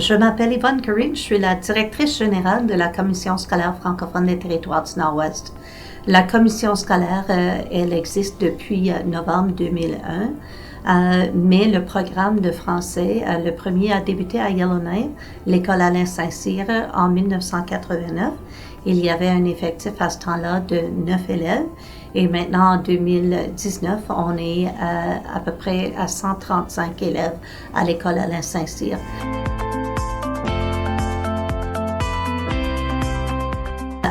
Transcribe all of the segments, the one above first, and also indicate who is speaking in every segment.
Speaker 1: Je m'appelle Yvonne Karim, je suis la directrice générale de la Commission scolaire francophone des territoires du Nord-Ouest. La commission scolaire, elle existe depuis novembre 2001, mais le programme de français, le premier a débuté à Yellowknife, l'école Alain Saint-Cyr, en 1989. Il y avait un effectif à ce temps-là de 9 élèves. Et maintenant, en 2019, on est à peu près à 135 élèves à l'école Alain Saint-Cyr.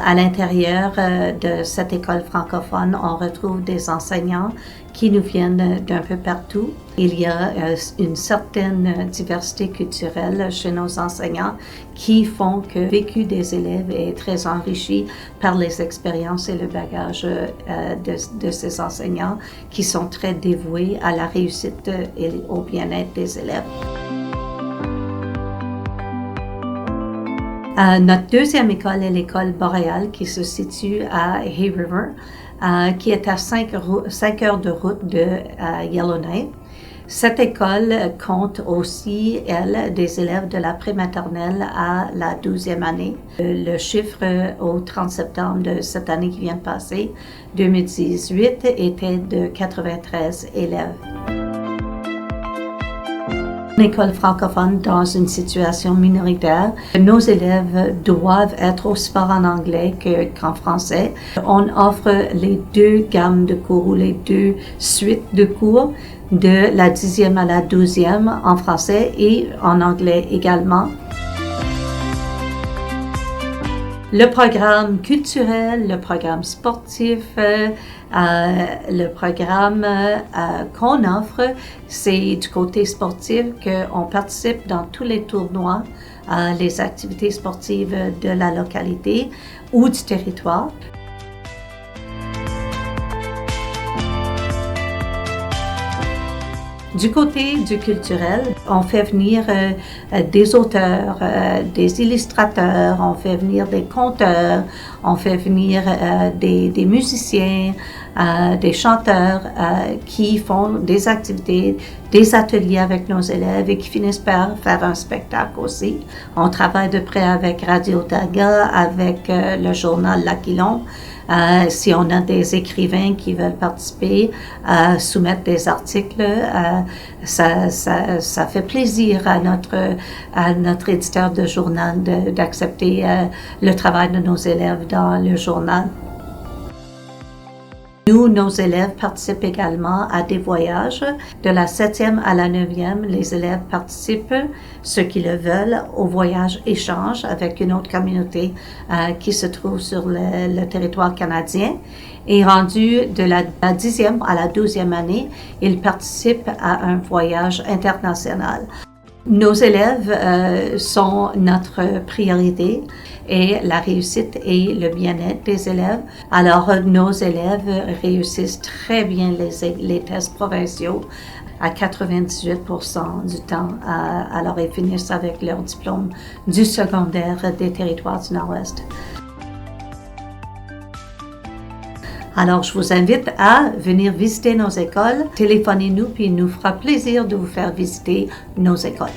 Speaker 1: À l'intérieur de cette école francophone, on retrouve des enseignants qui nous viennent d'un peu partout. Il y a une certaine diversité culturelle chez nos enseignants qui font que le vécu des élèves est très enrichi par les expériences et le bagage de ces enseignants qui sont très dévoués à la réussite et au bien-être des élèves. Notre deuxième école est l'école Boréal qui se situe à Hay River, qui est à 5 heures de route de Yellowknife. Cette école compte aussi, elle, des élèves de la prématernelle à la 12e année. Le chiffre au 30 septembre de cette année qui vient de passer, 2018, était de 93 élèves. Une école francophone dans une situation minoritaire, nos élèves doivent être aussi forts en anglais qu'en français. On offre les deux gammes de cours ou les deux suites de cours de la 10e à la 12e en français et en anglais également. Le programme culturel, le programme sportif, le programme qu'on offre, c'est du côté sportif qu'on participe dans tous les tournois, les activités sportives de la localité ou du territoire. Du côté du culturel, on fait venir des auteurs, des illustrateurs, on fait venir des conteurs, on fait venir des musiciens, des chanteurs qui font des activités, des ateliers avec nos élèves et qui finissent par faire un spectacle aussi. On travaille de près avec Radio Otaga, avec le journal L'Aquilon. Si on a des écrivains qui veulent participer, soumettre des articles, ça fait plaisir à notre éditeur de journal d'accepter le travail de nos élèves dans le journal. Nous, nos élèves participent également à des voyages. De la 7e à la 9e, les élèves participent, ceux qui le veulent, au voyage échange avec une autre communauté qui se trouve sur le territoire canadien. Et rendu de la 10e à la 12e année, ils participent à un voyage international. Nos élèves sont notre priorité et la réussite et le bien-être des élèves. Alors, nos élèves réussissent très bien les tests provinciaux à 98% du temps. Alors, ils finissent avec leur diplôme du secondaire des territoires du Nord-Ouest. Alors, je vous invite à venir visiter nos écoles. Téléphonez-nous, puis il nous fera plaisir de vous faire visiter nos écoles.